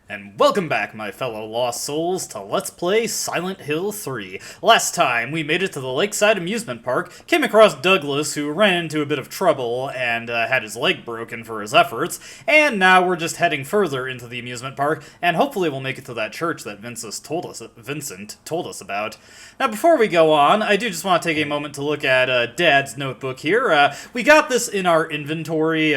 And welcome back, my fellow lost souls, to Let's Play Silent Hill 3. Last time, we made it to the Lakeside Amusement Park, came across Douglas, who ran into a bit of trouble and had his leg broken for his efforts, and now we're just heading further into the amusement park, and hopefully we'll make it to that church that Vincent told us about. Now, before we go on, I do just want to take a moment to look at Dad's notebook here. We got this in our inventory,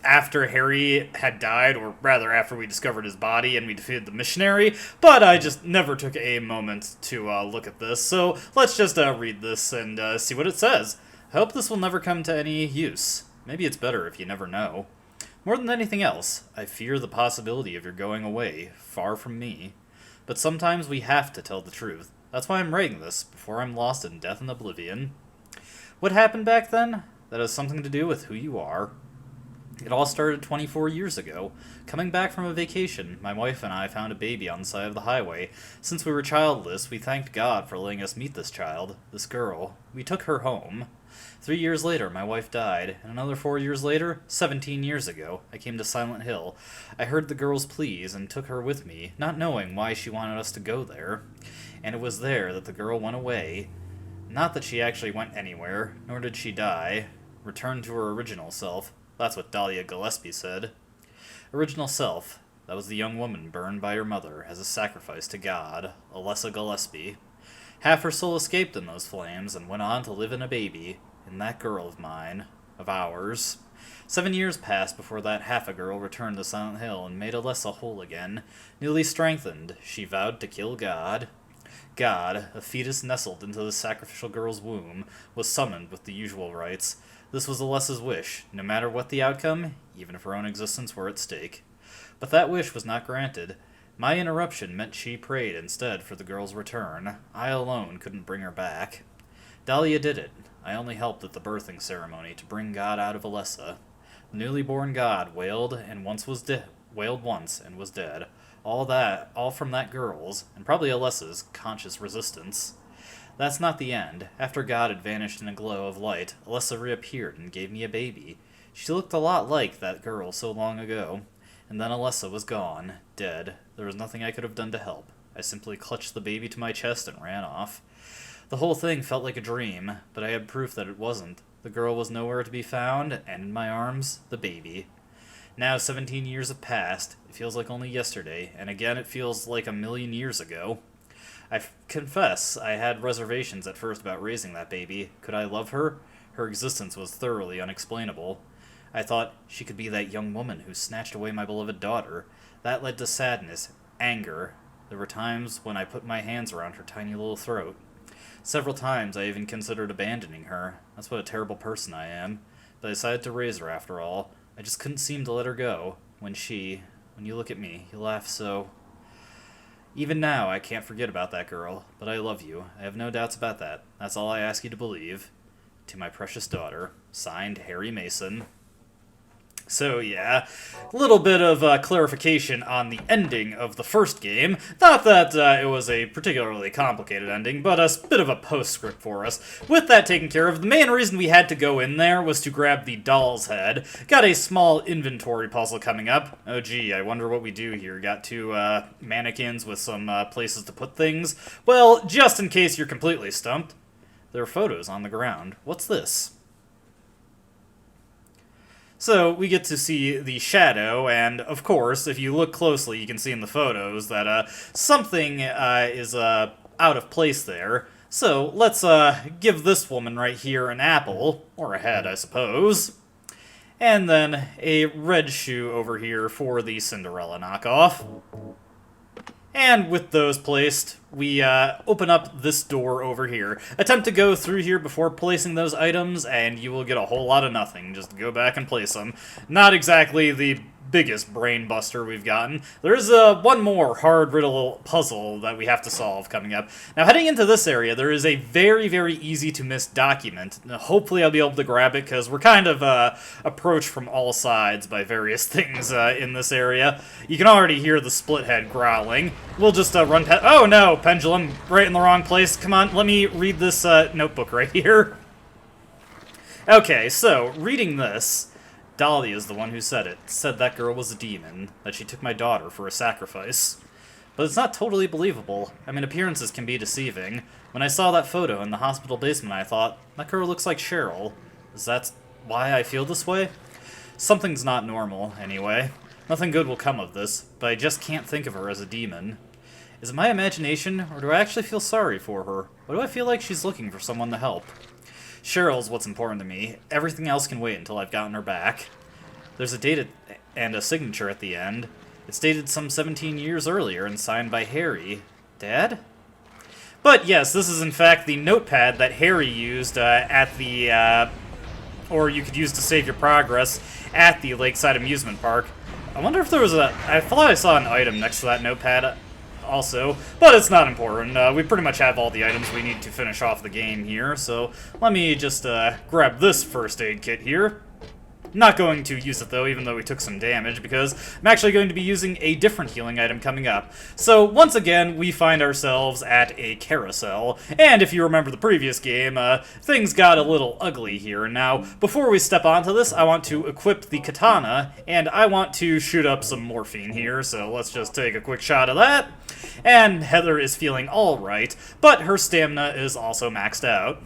after Harry had died, or rather after we discovered his body and we defeated the missionary, but I just never took a moment to look at this, so let's just read this and see what it says. I hope this will never come to any use. Maybe it's better if you never know. More than anything else, I fear the possibility of your going away, far from me. But sometimes we have to tell the truth. That's why I'm writing this, before I'm lost in death and oblivion. What happened back then? That has something to do with who you are. It all started 24 years ago. Coming back from a vacation, my wife and I found a baby on the side of the highway. Since we were childless, we thanked God for letting us meet this child, this girl. We took her home. 3 years later, my wife died, and another 4 years later, 17 years ago, I came to Silent Hill. I heard the girl's pleas and took her with me, not knowing why she wanted us to go there. And it was there that the girl went away. Not that she actually went anywhere, nor did she die. Returned to her original self. That's what Dahlia Gillespie said. Original self. That was the young woman burned by her mother as a sacrifice to God, Alessa Gillespie. Half her soul escaped in those flames and went on to live in a baby, in that girl of mine, of ours. 7 years passed before that half-a-girl returned to Silent Hill and made Alessa whole again. Newly strengthened, she vowed to kill God. God, a fetus nestled into the sacrificial girl's womb, was summoned with the usual rites. This was Alessa's wish, no matter what the outcome, even if her own existence were at stake. But that wish was not granted. My interruption meant she prayed instead for the girl's return. I alone couldn't bring her back. Dahlia did it. I only helped at the birthing ceremony to bring God out of Alessa. The newly born God wailed once and was dead. All from that girl's, and probably Alessa's, conscious resistance. That's not the end. After God had vanished in a glow of light, Alessa reappeared and gave me a baby. She looked a lot like that girl so long ago. And then Alessa was gone, dead. There was nothing I could have done to help. I simply clutched the baby to my chest and ran off. The whole thing felt like a dream, but I had proof that it wasn't. The girl was nowhere to be found, and in my arms, the baby. Now 17 years have passed. It feels like only yesterday, and again it feels like a million years ago. I confess, I had reservations at first about raising that baby. Could I love her? Her existence was thoroughly unexplainable. I thought she could be that young woman who snatched away my beloved daughter. That led to sadness, anger. There were times when I put my hands around her tiny little throat. Several times I even considered abandoning her. That's what a terrible person I am. But I decided to raise her after all. I just couldn't seem to let her go. When you look at me, you laugh so... Even now, I can't forget about that girl, but I love you. I have no doubts about that. That's all I ask you to believe. To my precious daughter. Signed, Harry Mason. So yeah, a little bit of clarification on the ending of the first game. Not that it was a particularly complicated ending, but a bit of a postscript for us. With that taken care of, the main reason we had to go in there was to grab the doll's head. Got a small inventory puzzle coming up. Oh gee, I wonder what we do here. Got two mannequins with some places to put things. Well, just in case you're completely stumped, there are photos on the ground. What's this? So, we get to see the shadow, and, of course, if you look closely, you can see in the photos that something is out of place there. So, let's give this woman right here an apple, or a head, I suppose. And then a red shoe over here for the Cinderella knockoff. And with those placed, we open up this door over here. Attempt to go through here before placing those items, and you will get a whole lot of nothing. Just go back and place them. Not exactly the biggest brain buster we've gotten. There is one more hard riddle puzzle that we have to solve coming up. Now, heading into this area, there is a very, very easy to miss document. Now, hopefully I'll be able to grab it, because we're kind of approached from all sides by various things in this area. You can already hear the split head growling. We'll just run past... Oh no, pendulum, right in the wrong place. Come on, let me read this notebook right here. Okay, so, reading this... Dahlia is the one who said it. Said that girl was a demon, that she took my daughter for a sacrifice. But it's not totally believable. I mean, appearances can be deceiving. When I saw that photo in the hospital basement, I thought, that girl looks like Cheryl. Is that why I feel this way? Something's not normal, anyway. Nothing good will come of this, but I just can't think of her as a demon. Is it my imagination, or do I actually feel sorry for her? Why do I feel like she's looking for someone to help? Cheryl's what's important to me. Everything else can wait until I've gotten her back. There's a date and a signature at the end. It's dated some 17 years earlier and signed by Harry. Dad? But yes, this is in fact the notepad that Harry used at the, or you could use to save your progress at the Lakeside Amusement Park. I wonder if there was I thought I saw an item next to that notepad also, but it's not important. We pretty much have all the items we need to finish off the game here, so let me just grab this first aid kit here. Not going to use it though, even though we took some damage, because I'm actually going to be using a different healing item coming up. So once again, we find ourselves at a carousel, and if you remember the previous game, things got a little ugly here. Now, before we step onto this, I want to equip the katana, and I want to shoot up some morphine here, so let's just take a quick shot of that. And Heather is feeling alright, but her stamina is also maxed out.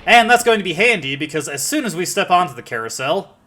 And that's going to be handy, because as soon as we step onto the carousel...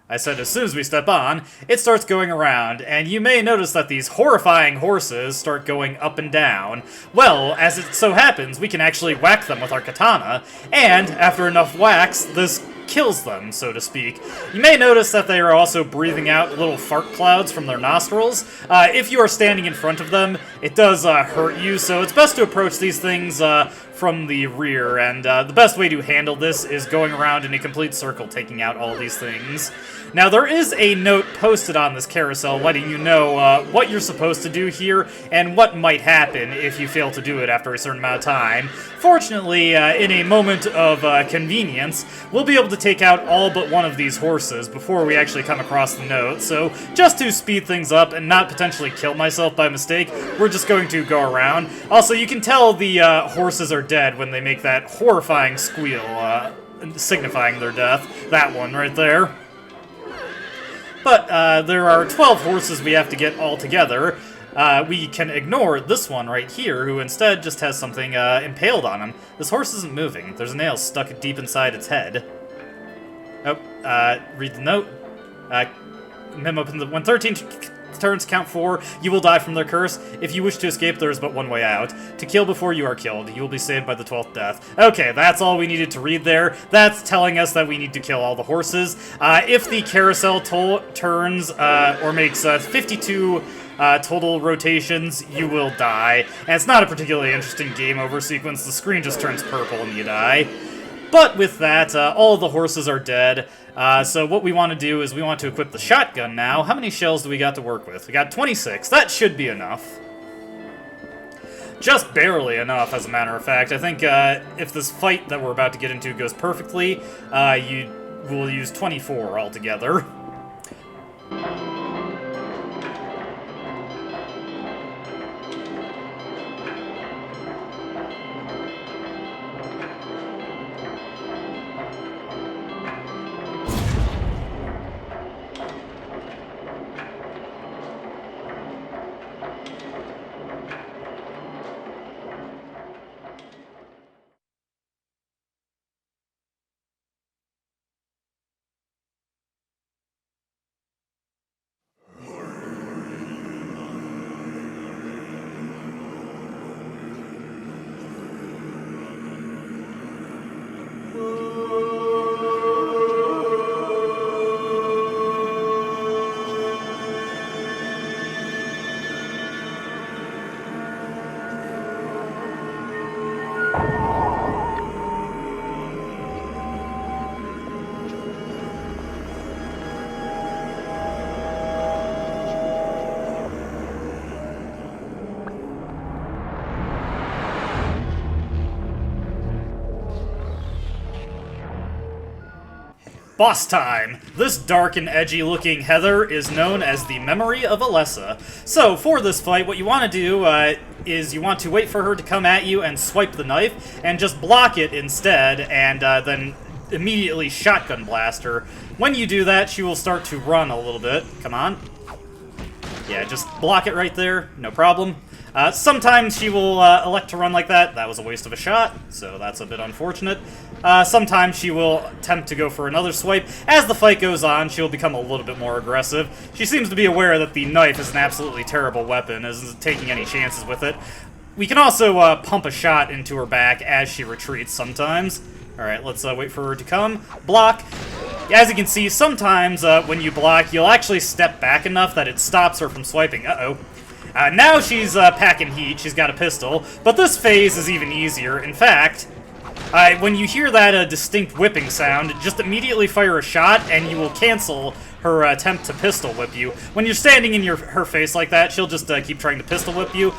I said as soon as we step on, it starts going around, and you may notice that these horrifying horses start going up and down. Well, as it so happens, we can actually whack them with our katana, and after enough whacks, this kills them, so to speak. You may notice that they are also breathing out little fart clouds from their nostrils. If you are standing in front of them, it does hurt you, so it's best to approach these things from the rear, and the best way to handle this is going around in a complete circle, taking out all these things. Now, there is a note posted on this carousel letting you know what you're supposed to do here and what might happen if you fail to do it after a certain amount of time. Fortunately, in a moment of convenience, we'll be able to take out all but one of these horses before we actually come across the note. So, just to speed things up and not potentially kill myself by mistake, we're just going to go around. Also, you can tell the horses are dead when they make that horrifying squeal, signifying their death. That one right there. But there are 12 horses we have to get all together. We can ignore this one right here, who instead just has something impaled on him. This horse isn't moving. There's a nail stuck deep inside its head. Oh, read the note. Memo in the 13 turns, count 4. You will die from their curse. If you wish to escape, there is but one way out. To kill before you are killed. You will be saved by the 12th death. Okay, that's all we needed to read there. That's telling us that we need to kill all the horses. If the carousel turns or makes 52 total rotations, you will die. And it's not a particularly interesting game over sequence. The screen just turns purple and you die. But with that, all the horses are dead. So what we want to do is we want to equip the shotgun now. How many shells do we got to work with? We got 26. That should be enough. Just barely enough, as a matter of fact. I think if this fight that we're about to get into goes perfectly, you will use 24 altogether. Boss time! This dark and edgy looking Heather is known as the Memory of Alessa. So, for this fight, what you want to do is you want to wait for her to come at you and swipe the knife, and just block it instead, and then immediately shotgun blast her. When you do that, she will start to run a little bit. Come on. Yeah, just block it right there, no problem. Sometimes she will elect to run like that. That was a waste of a shot, so that's a bit unfortunate. Sometimes she will attempt to go for another swipe. As the fight goes on, she'll become a little bit more aggressive. She seems to be aware that the knife is an absolutely terrible weapon, isn't taking any chances with it. We can also pump a shot into her back as she retreats sometimes. Alright, let's wait for her to come. Block. As you can see, sometimes when you block, you'll actually step back enough that it stops her from swiping. Uh-oh. Now she's packing heat. She's got a pistol. But this phase is even easier. In fact, when you hear that distinct whipping sound, just immediately fire a shot, and you will cancel her attempt to pistol whip you. When you're standing in her face like that, she'll just keep trying to pistol whip you.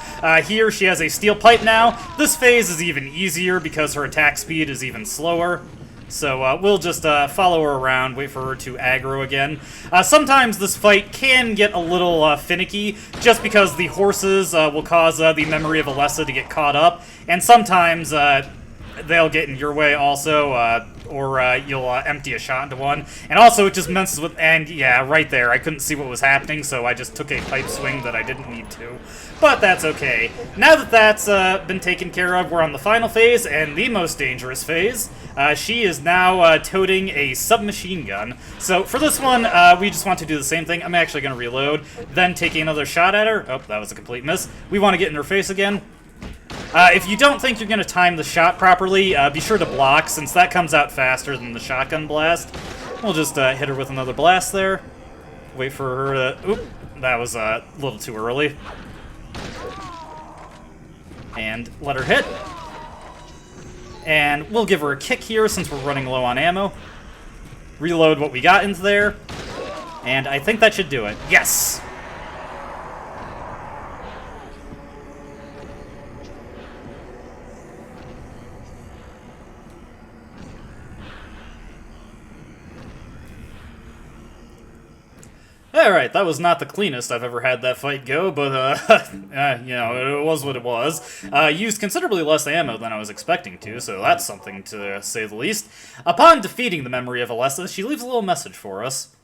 Here, she has a steel pipe now. This phase is even easier because her attack speed is even slower. So we'll just follow her around, wait for her to aggro again. Sometimes this fight can get a little finicky, just because the horses will cause the memory of Alessa to get caught up, and sometimes they'll get in your way also, or you'll empty a shot into one. And also it just messes with, and yeah, right there, I couldn't see what was happening, so I just took a pipe swing that I didn't need to. But that's okay. Now that that's been taken care of, we're on the final phase, and the most dangerous phase. She is now toting a submachine gun. So for this one, we just want to do the same thing. I'm actually going to reload, then take another shot at her. Oh, that was a complete miss. We want to get in her face again. If you don't think you're going to time the shot properly, be sure to block, since that comes out faster than the shotgun blast. We'll just hit her with another blast there. Wait for her to... Oop, that was a little too early. And let her hit. And we'll give her a kick here, since we're running low on ammo. Reload what we got into there. And I think that should do it. Yes! Alright, that was not the cleanest I've ever had that fight go, but, you know, it was what it was. Used considerably less ammo than I was expecting to, so that's something to say the least. Upon defeating the memory of Alessa, she leaves a little message for us.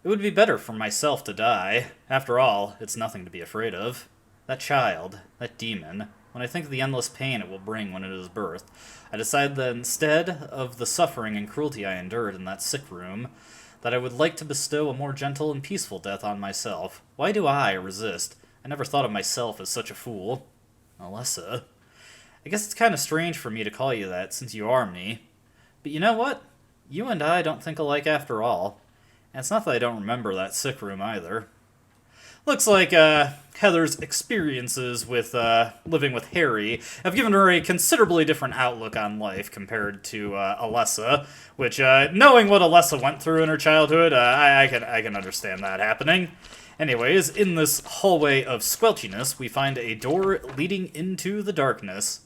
It would be better for myself to die. After all, it's nothing to be afraid of. That child, that demon, when I think of the endless pain it will bring when it is birthed, I decide that instead of the suffering and cruelty I endured in that sick room, that I would like to bestow a more gentle and peaceful death on myself. Why do I resist? I never thought of myself as such a fool. Alessa. I guess it's kind of strange for me to call you that, since you are me. But you know what? You and I don't think alike after all. And it's not that I don't remember that sick room either. Looks like Heather's experiences with living with Harry have given her a considerably different outlook on life compared to Alessa, which, knowing what Alessa went through in her childhood, I can understand that happening. Anyways, in this hallway of squelchiness, we find a door leading into the darkness.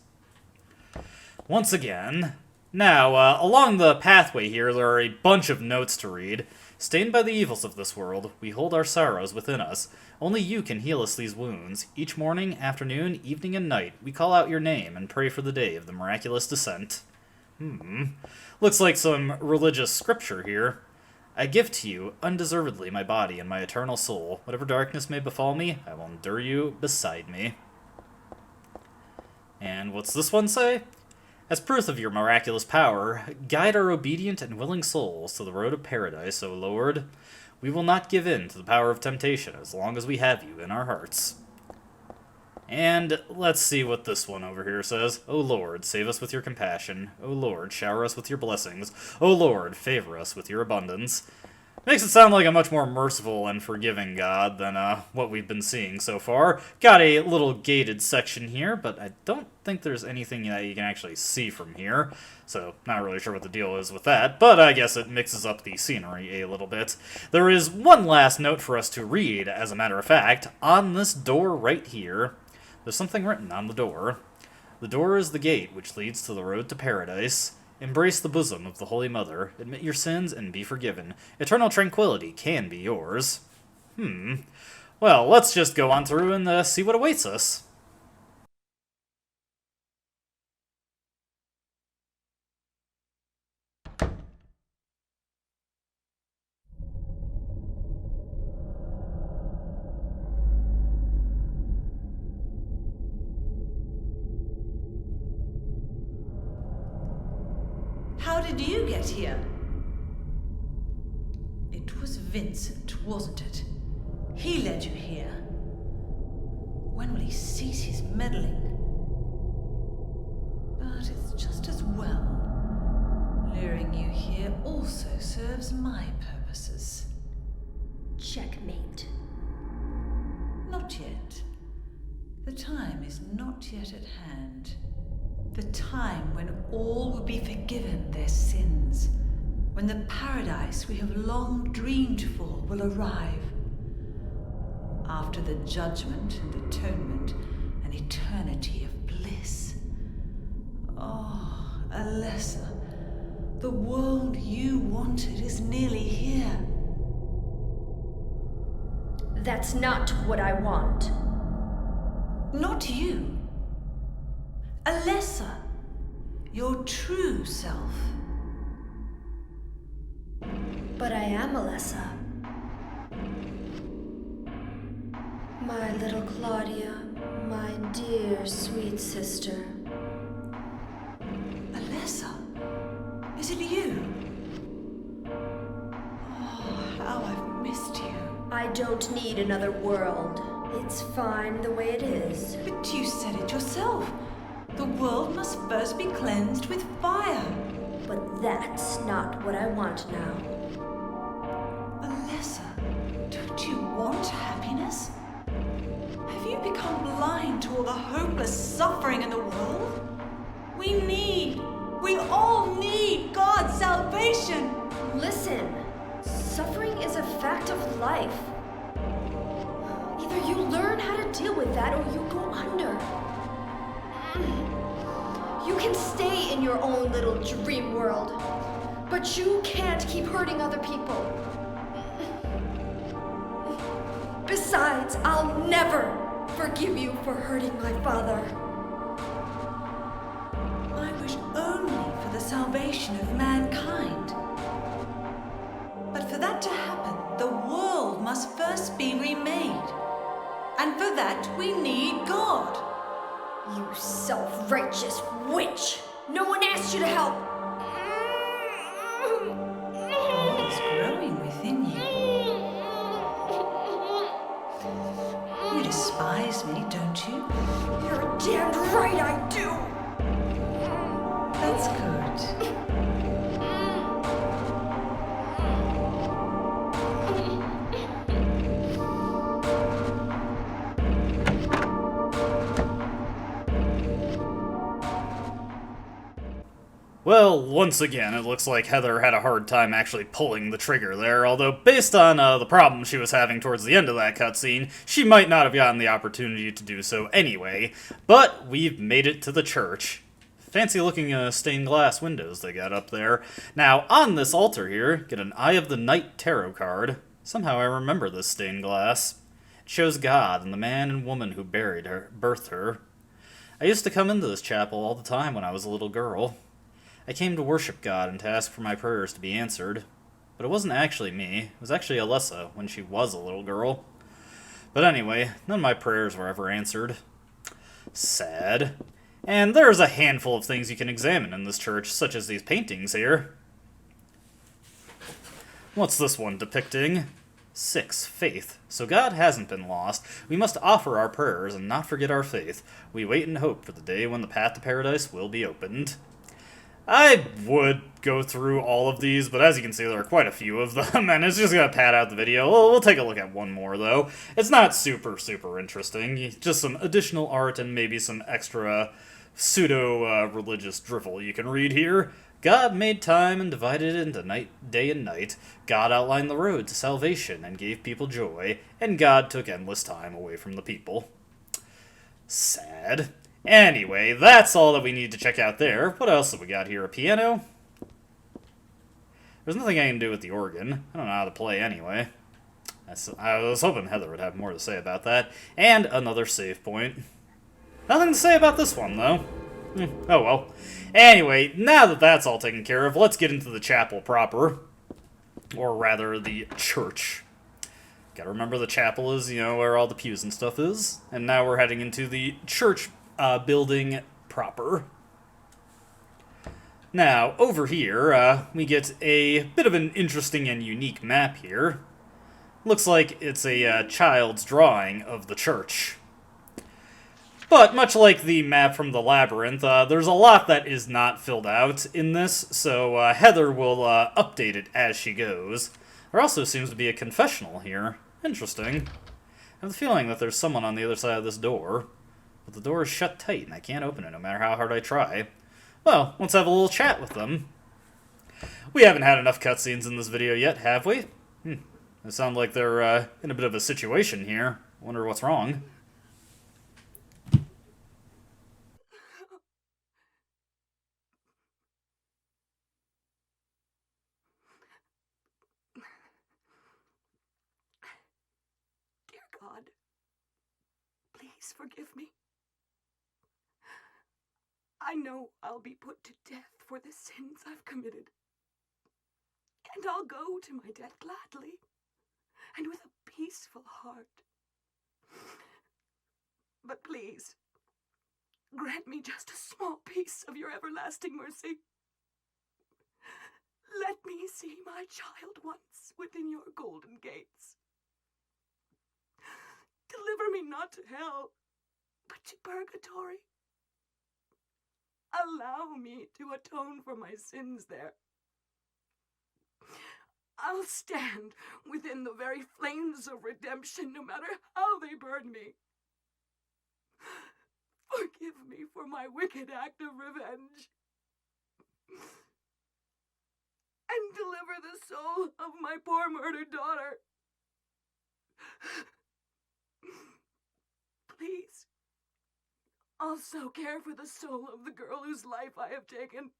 Once again. Now, along the pathway here, there are a bunch of notes to read. Stained by the evils of this world, we hold our sorrows within us. Only you can heal us these wounds. Each morning, afternoon, evening, and night, we call out your name and pray for the day of the miraculous descent. Looks like some religious scripture here. I give to you, undeservedly, my body and my eternal soul. Whatever darkness may befall me, I will endure you beside me. And what's this one say? As proof of your miraculous power, guide our obedient and willing souls to the road of paradise, O Lord. We will not give in to the power of temptation as long as we have you in our hearts. And let's see what this one over here says. O Lord, save us with your compassion. O Lord, shower us with your blessings. O Lord, favor us with your abundance. Makes it sound like a much more merciful and forgiving God than what we've been seeing so far. Got a little gated section here, but I don't think there's anything that you can actually see from here. So, not really sure what the deal is with that, but I guess it mixes up the scenery a little bit. There is one last note for us to read, as a matter of fact, on this door right here. There's something written on the door. The door is the gate which leads to the road to paradise. Embrace the bosom of the Holy Mother, admit your sins, and be forgiven. Eternal tranquility can be yours. Well, let's just go on through and see what awaits us. did you get here? It was Vincent, wasn't it? He led you here. When will he cease his meddling? But it's just as well. Luring you here also serves my purposes. Checkmate. Not yet. The time is not yet at hand. The time when all will be forgiven their sins. When the paradise we have long dreamed for will arrive. After the judgment and atonement, an eternity of bliss. Oh, Alessa, the world you wanted is nearly here. That's not what I want. Not you. Alessa, your true self. But I am Alessa. My little Claudia, my dear sweet sister. Alessa, is it you? Oh, how I've missed you. I don't need another world. It's fine the way it is. But you said it yourself. The world must first be cleansed with fire. But that's not what I want now. Alessa, don't you want happiness? Have you become blind to all the hopeless suffering in the world? We all need God's salvation. Listen, suffering is a fact of life. Either you learn how to deal with that or you go under. You can stay in your own little dream world, but you can't keep hurting other people. Besides, I'll never forgive you for hurting my father. I wish only for the salvation of mankind. But for that to happen, the world must first be remade. And for that, we need God. You self-righteous witch! No one asked you to help! What is growing within you? You despise me, don't you? You're damned right I do! That's good. Well, once again, it looks like Heather had a hard time actually pulling the trigger there, although based on the problem she was having towards the end of that cutscene, she might not have gotten the opportunity to do so anyway. But we've made it to the church. Fancy looking stained glass windows they got up there. Now, on this altar here, get an Eye of the Night tarot card. Somehow I remember this stained glass. It shows God and the man and woman who birthed her. I used to come into this chapel all the time when I was a little girl. I came to worship God and to ask for my prayers to be answered. But it wasn't actually me. It was actually Alessa when she was a little girl. But anyway, none of my prayers were ever answered. Sad. And there's a handful of things you can examine in this church, such as these paintings here. What's this one depicting? 6. Faith. So God hasn't been lost. We must offer our prayers and not forget our faith. We wait and hope for the day when the path to paradise will be opened. I would go through all of these, but as you can see, there are quite a few of them, and it's just going to pad out the video. We'll take a look at one more, though. It's not super interesting. Just some additional art and maybe some extra pseudo-religious drivel you can read here. God made time and divided it into day and night. God outlined the road to salvation and gave people joy, and God took endless time away from the people. Sad. Anyway, that's all that we need to check out there. What else have we got here? A piano? There's nothing I can do with the organ. I don't know how to play anyway. I was hoping Heather would have more to say about that. And another save point. Nothing to say about this one, though. Oh well. Anyway, now that that's all taken care of, let's get into the chapel proper. Or rather, the church. Gotta remember the chapel is, where all the pews and stuff is. And now we're heading into the church building proper. Now, over here, we get a bit of an interesting and unique map here. Looks like it's a child's drawing of the church. But much like the map from the Labyrinth, there's a lot that is not filled out in this, so Heather will update it as she goes. There also seems to be a confessional here. Interesting. I have the feeling that there's someone on the other side of this door, but the door is shut tight and I can't open it no matter how hard I try. Well, let's have a little chat with them. We haven't had enough cutscenes in this video yet, have we? It sounds like they're in a bit of a situation here. Wonder what's wrong. Dear God, please forgive me. I know I'll be put to death for the sins I've committed. And I'll go to my death gladly, and with a peaceful heart. But please, grant me just a small piece of your everlasting mercy. Let me see my child once within your golden gates. Deliver me not to hell, but to purgatory. Allow me to atone for my sins there. I'll stand within the very flames of redemption, no matter how they burn me. Forgive me for my wicked act of revenge. And deliver the soul of my poor murdered daughter. Please, also care for the soul of the girl whose life I have taken.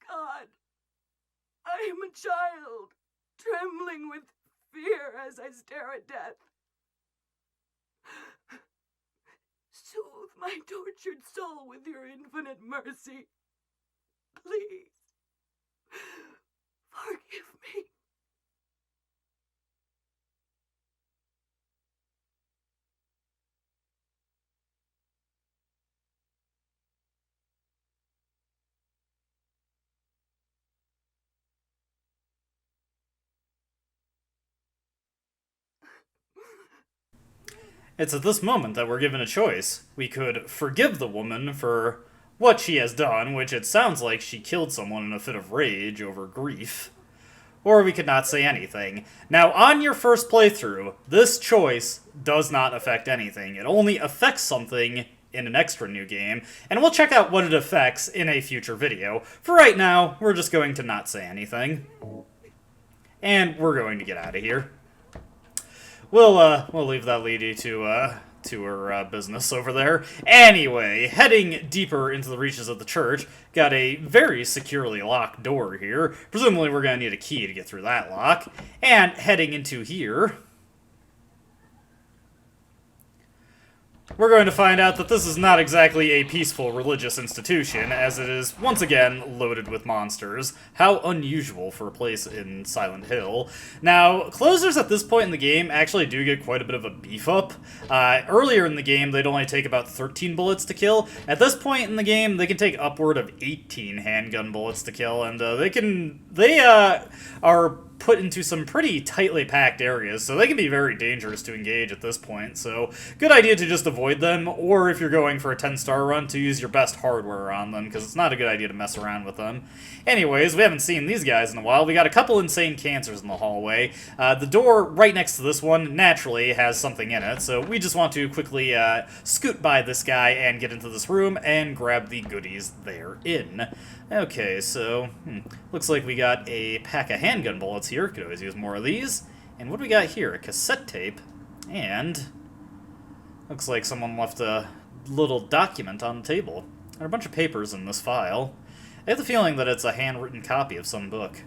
God, I am a child, trembling with fear as I stare at death. Soothe my tortured soul with your infinite mercy. Please, forgive me. It's at this moment that we're given a choice. We could forgive the woman for what she has done, which it sounds like she killed someone in a fit of rage over grief. Or we could not say anything. Now, on your first playthrough, this choice does not affect anything. It only affects something in an extra new game, and we'll check out what it affects in a future video. For right now, we're just going to not say anything. And we're going to get out of here. We'll leave that lady to her business over there. Anyway, heading deeper into the reaches of the church, got a very securely locked door here. Presumably we're going to need a key to get through that lock. And heading into here, we're going to find out that this is not exactly a peaceful religious institution, as it is, once again, loaded with monsters. How unusual for a place in Silent Hill. Now, closers at this point in the game actually do get quite a bit of a beef-up. Earlier in the game, they'd only take about 13 bullets to kill. At this point in the game, they can take upward of 18 handgun bullets to kill, and they are put into some pretty tightly packed areas, so they can be very dangerous to engage at this point, so good idea to just avoid them, or if you're going for a 10-star run, to use your best hardware on them, because it's not a good idea to mess around with them. Anyways, we haven't seen these guys in a while. We got a couple insane cancers in the hallway. The door right next to this one naturally has something in it, so we just want to quickly scoot by this guy and get into this room and grab the goodies therein. Okay, so, looks like we got a pack of handgun bullets here. Could always use more of these. And what do we got here? A cassette tape. And looks like someone left a little document on the table. There are a bunch of papers in this file. I have the feeling that it's a handwritten copy of some book.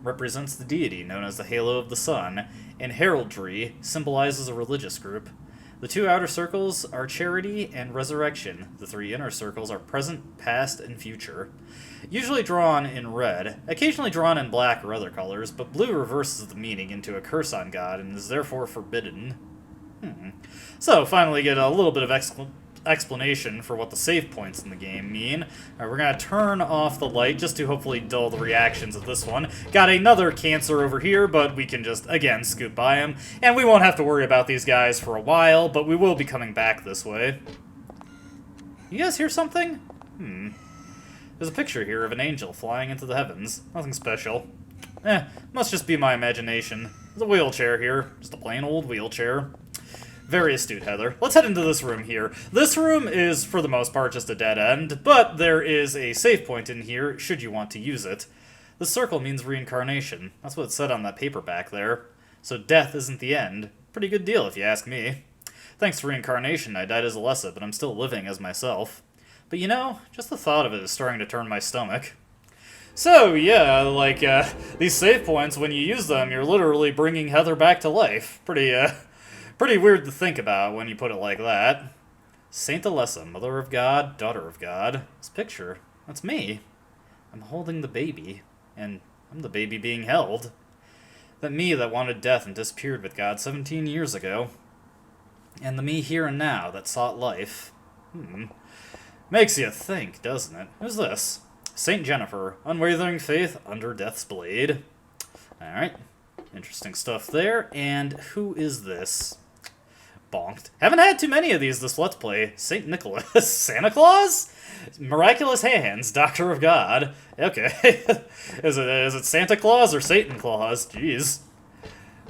Represents the deity known as the Halo of the Sun, and heraldry symbolizes a religious group. The two outer circles are charity and resurrection. The three inner circles are present, past, and future. Usually drawn in red, occasionally drawn in black or other colors, but blue reverses the meaning into a curse on God and is therefore forbidden. So, finally get a little bit of explanation for what the save points in the game mean. Alright, we're gonna turn off the light just to hopefully dull the reactions of this one. Got another cancer over here, but we can just, again, scoot by him. And we won't have to worry about these guys for a while, but we will be coming back this way. You guys hear something? There's a picture here of an angel flying into the heavens. Nothing special. Must just be my imagination. There's a wheelchair here. Just a plain old wheelchair. Very astute, Heather. Let's head into this room here. This room is, for the most part, just a dead end, but there is a save point in here, should you want to use it. The circle means reincarnation. That's what it said on that paper back there. So death isn't the end. Pretty good deal, if you ask me. Thanks to reincarnation, I died as Alessa, but I'm still living as myself. But you know, just the thought of it is starting to turn my stomach. So, yeah, like, these save points, when you use them, you're literally bringing Heather back to life. Pretty weird to think about when you put it like that. Saint Alessa, Mother of God, Daughter of God. This picture, that's me. I'm holding the baby, and I'm the baby being held. That me that wanted death and disappeared with God 17 years ago. And the me here and now that sought life. Makes you think, doesn't it? Who's this? Saint Jennifer, unwavering faith under death's blade. Alright, interesting stuff there. And who is this? Bonked. Haven't had too many of these this Let's Play. Saint Nicholas. Santa Claus? Miraculous Hands, Doctor of God. Okay. Is it Santa Claus or Satan Claus? Jeez.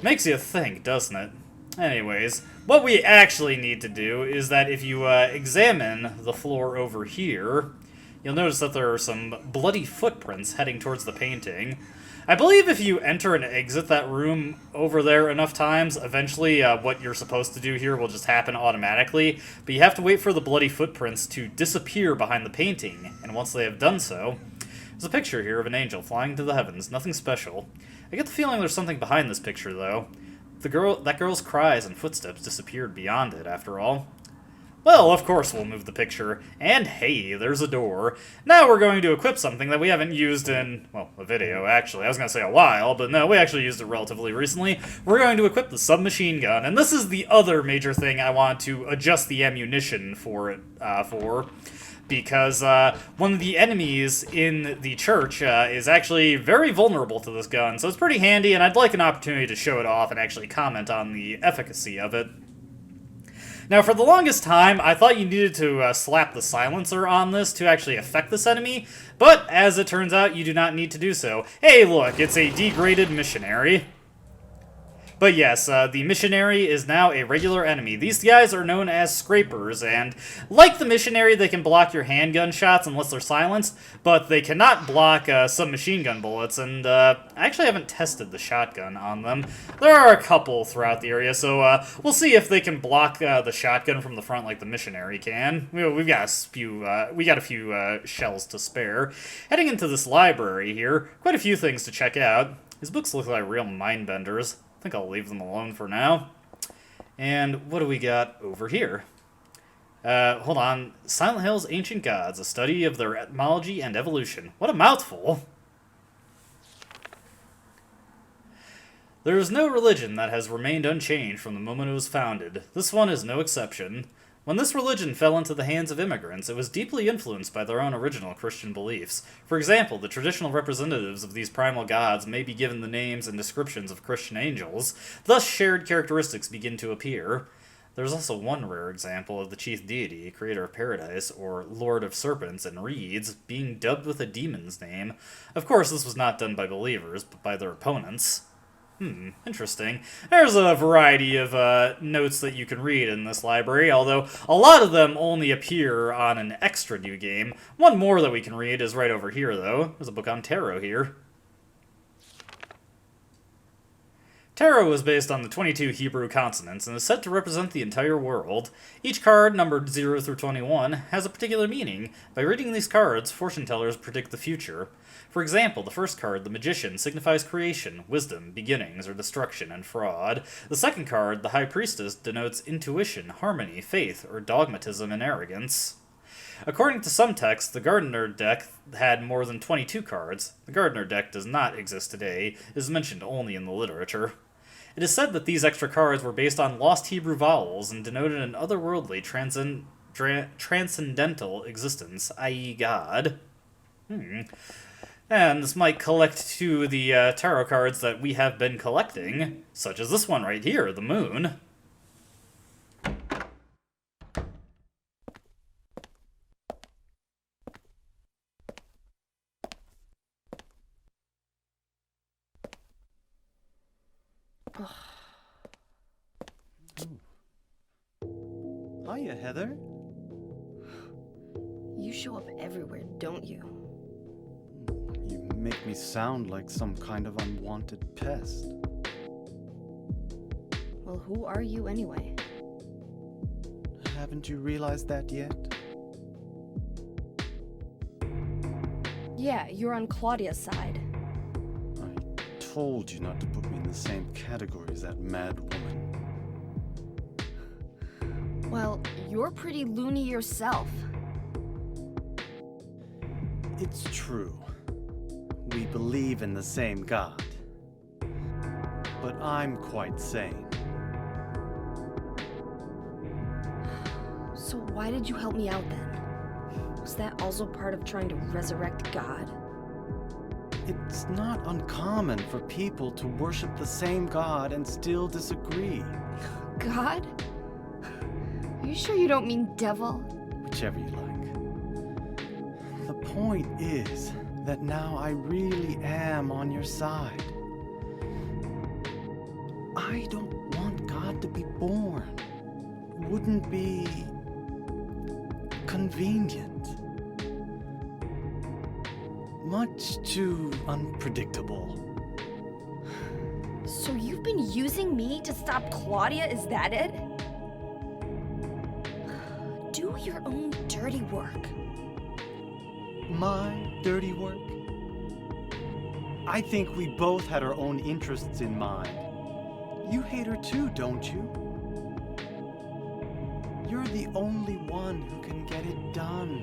Makes you think, doesn't it? Anyways, what we actually need to do is that if you examine the floor over here, you'll notice that there are some bloody footprints heading towards the painting. I believe if you enter and exit that room over there enough times, eventually what you're supposed to do here will just happen automatically, but you have to wait for the bloody footprints to disappear behind the painting, and once they have done so, there's a picture here of an angel flying to the heavens, nothing special. I get the feeling there's something behind this picture, though. That girl's cries and footsteps disappeared beyond it, after all. Well, of course we'll move the picture. And hey, there's a door. Now we're going to equip something that we haven't used in, well, a video, actually. I was going to say a while, but no, we actually used it relatively recently. We're going to equip the submachine gun, and this is the other major thing I want to adjust the ammunition for it, because one of the enemies in the church is actually very vulnerable to this gun, so it's pretty handy, and I'd like an opportunity to show it off and actually comment on the efficacy of it. Now, for the longest time, I thought you needed to slap the silencer on this to actually affect this enemy, but as it turns out, you do not need to do so. Hey, look, it's a degraded missionary. But yes, the missionary is now a regular enemy. These guys are known as scrapers, and like the missionary, they can block your handgun shots unless they're silenced, but they cannot block submachine gun bullets, and I actually haven't tested the shotgun on them. There are a couple throughout the area, so we'll see if they can block the shotgun from the front like the missionary can. We've got a few shells to spare. Heading into this library here, quite a few things to check out. These books look like real mind benders. I think I'll leave them alone for now. And what do we got over here? Hold on. Silent Hill's Ancient Gods, a study of their etymology and evolution. What a mouthful! There is no religion that has remained unchanged from the moment it was founded. This one is no exception. When this religion fell into the hands of immigrants, it was deeply influenced by their own original Christian beliefs. For example, the traditional representatives of these primal gods may be given the names and descriptions of Christian angels, thus shared characteristics begin to appear. There's also one rare example of the chief deity, creator of paradise, or lord of serpents and reeds, being dubbed with a demon's name. Of course, this was not done by believers, but by their opponents. Interesting. There's a variety of notes that you can read in this library, although a lot of them only appear on an extra new game. One more that we can read is right over here, though. There's a book on tarot here. Tarot is based on the 22 Hebrew consonants and is said to represent the entire world. Each card, numbered 0 through 21, has a particular meaning. By reading these cards, fortune tellers predict the future. For example, the first card, the Magician, signifies creation, wisdom, beginnings, or destruction, and fraud. The second card, the High Priestess, denotes intuition, harmony, faith, or dogmatism and arrogance. According to some texts, the Gardner deck had more than 22 cards. The Gardner deck does not exist today. It is mentioned only in the literature. It is said that these extra cards were based on lost Hebrew vowels and denoted an otherworldly, transcendental existence, i.e. God. And this might collect to the tarot cards that we have been collecting, such as this one right here, the Moon. Hiya, Heather. You show up everywhere, don't you? You make me sound like some kind of unwanted pest. Well, who are you anyway? Haven't you realized that yet? Yeah, you're on Claudia's side. I told you not to put me in the same category as that mad woman. Well, you're pretty loony yourself. It's true. We believe in the same God. But I'm quite sane. So why did you help me out then? Was that also part of trying to resurrect God? It's not uncommon for people to worship the same God and still disagree. God? Are you sure you don't mean devil? Whichever you like. The point is that now I really am on your side. I don't want God to be born. Wouldn't be convenient. Much too unpredictable. So you've been using me to stop Claudia, is that it? Do your own dirty work. My dirty work? I think we both had our own interests in mind. You hate her too, don't you? You're the only one who can get it done.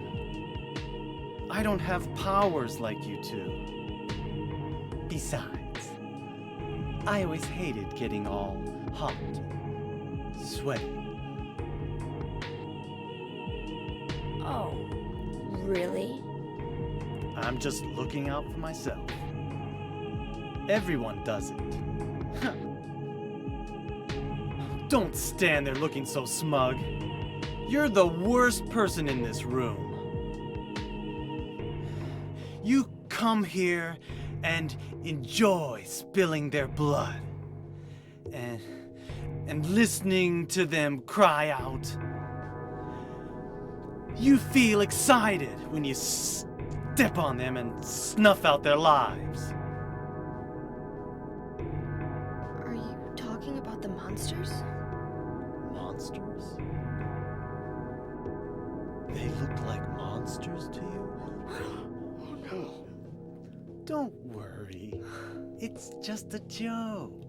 I don't have powers like you two. Besides, I always hated getting all hot, sweaty. Oh, really? I'm just looking out for myself. Everyone does it. Don't stand there looking so smug. You're the worst person in this room. You come here and enjoy spilling their blood. And listening to them cry out. You feel excited when you step on them and snuff out their lives. Are you talking about the monsters? Monsters? They look like monsters to you? Oh no. Don't worry. It's just a joke.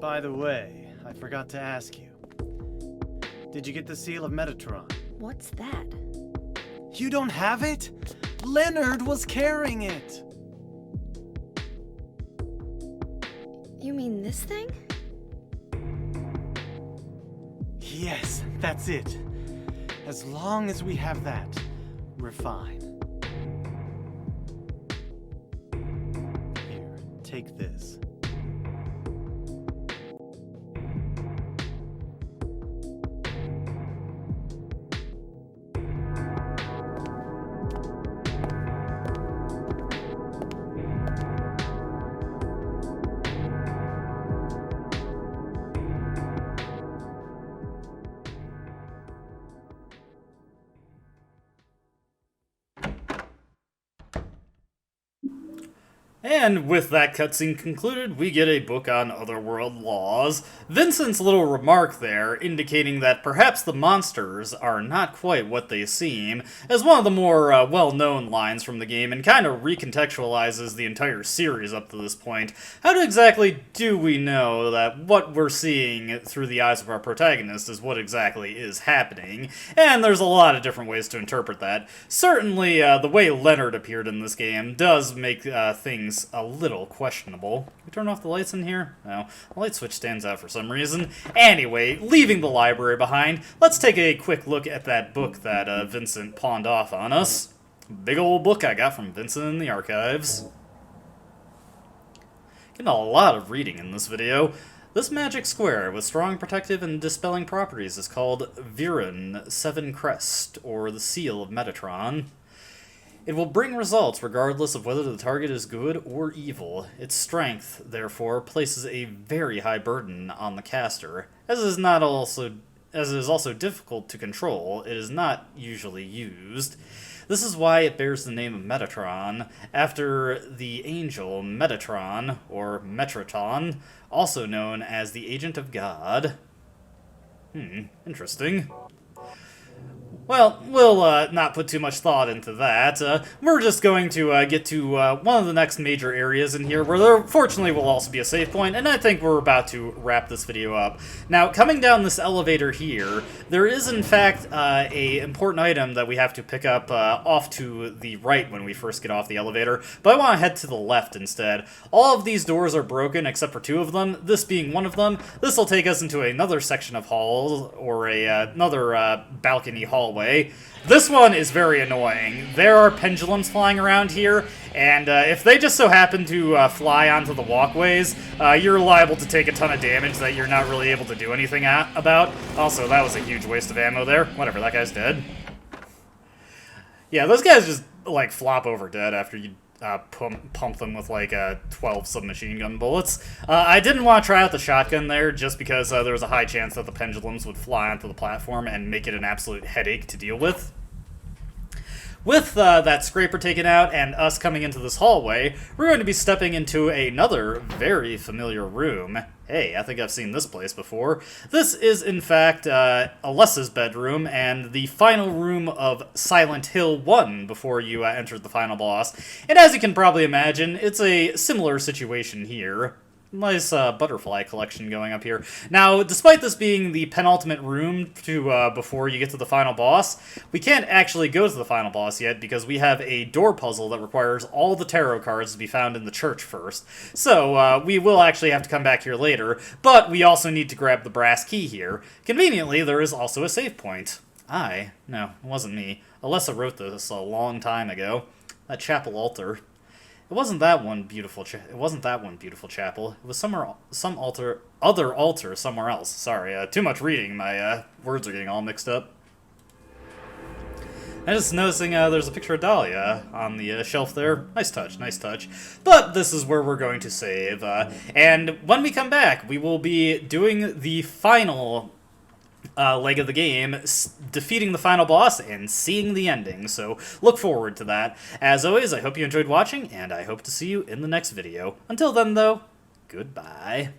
By the way, I forgot to ask you. Did you get the Seal of Metatron? What's that? You don't have it? Leonard was carrying it. You mean this thing? Yes, that's it. As long as we have that, we're fine. Here, take this. And with that cutscene concluded, we get a book on Otherworld laws. Vincent's little remark there, indicating that perhaps the monsters are not quite what they seem, is one of the more well-known lines from the game, and kind of recontextualizes the entire series up to this point. How exactly do we know that what we're seeing through the eyes of our protagonist is what exactly is happening? And there's a lot of different ways to interpret that. Certainly, the way Leonard appeared in this game does make things lighting's a little questionable. Can we turn off the lights in here? No. The light switch stands out for some reason. Anyway, leaving the library behind, let's take a quick look at that book that Vincent pawned off on us. Big old book I got from Vincent in the archives. Getting a lot of reading in this video. This magic square with strong protective and dispelling properties is called Viren Seven Crest, or the Seal of Metatron. It will bring results regardless of whether the target is good or evil. Its strength, therefore, places a very high burden on the caster. As it is also difficult to control, it is not usually used. This is why it bears the name of Metatron, after the angel Metatron, or Metraton, also known as the Agent of God. Interesting. Well, we'll not put too much thought into that. We're just going to get to one of the next major areas in here, where there fortunately will also be a save point, and I think we're about to wrap this video up. Now, coming down this elevator here, there is in fact a important item that we have to pick up off to the right when we first get off the elevator, but I want to head to the left instead. All of these doors are broken except for two of them, this being one of them. This will take us into another section of halls, or another balcony hallway. This one is very annoying. There are pendulums flying around here, and if they just so happen to fly onto the walkways, you're liable to take a ton of damage that you're not really able to do anything about. Also, that was a huge waste of ammo there. Whatever, that guy's dead. Yeah, those guys just, like, flop over dead after you pump them with like 12 submachine gun bullets. I didn't want to try out the shotgun there just because there was a high chance that the pendulums would fly onto the platform and make it an absolute headache to deal with. With that scraper taken out and us coming into this hallway, we're going to be stepping into another very familiar room. Hey, I think I've seen this place before. This is, in fact, Alessa's bedroom and the final room of Silent Hill 1 before you entered the final boss. And as you can probably imagine, it's a similar situation here. Nice butterfly collection going up here. Now, despite this being the penultimate room to before you get to the final boss, we can't actually go to the final boss yet because we have a door puzzle that requires all the tarot cards to be found in the church first. So, we will actually have to come back here later, but we also need to grab the brass key here. Conveniently, there is also a save point. No, it wasn't me. Alessa wrote this a long time ago. That chapel altar. It wasn't that one beautiful chapel. It was some other altar somewhere else. Sorry, too much reading. My words are getting all mixed up. I'm just noticing there's a picture of Dahlia on the shelf there. Nice touch, nice touch. But this is where we're going to save. And when we come back, we will be doing the final leg of the game, defeating the final boss and seeing the ending, so look forward to that. As always, I hope you enjoyed watching, and I hope to see you in the next video. Until then, though, goodbye.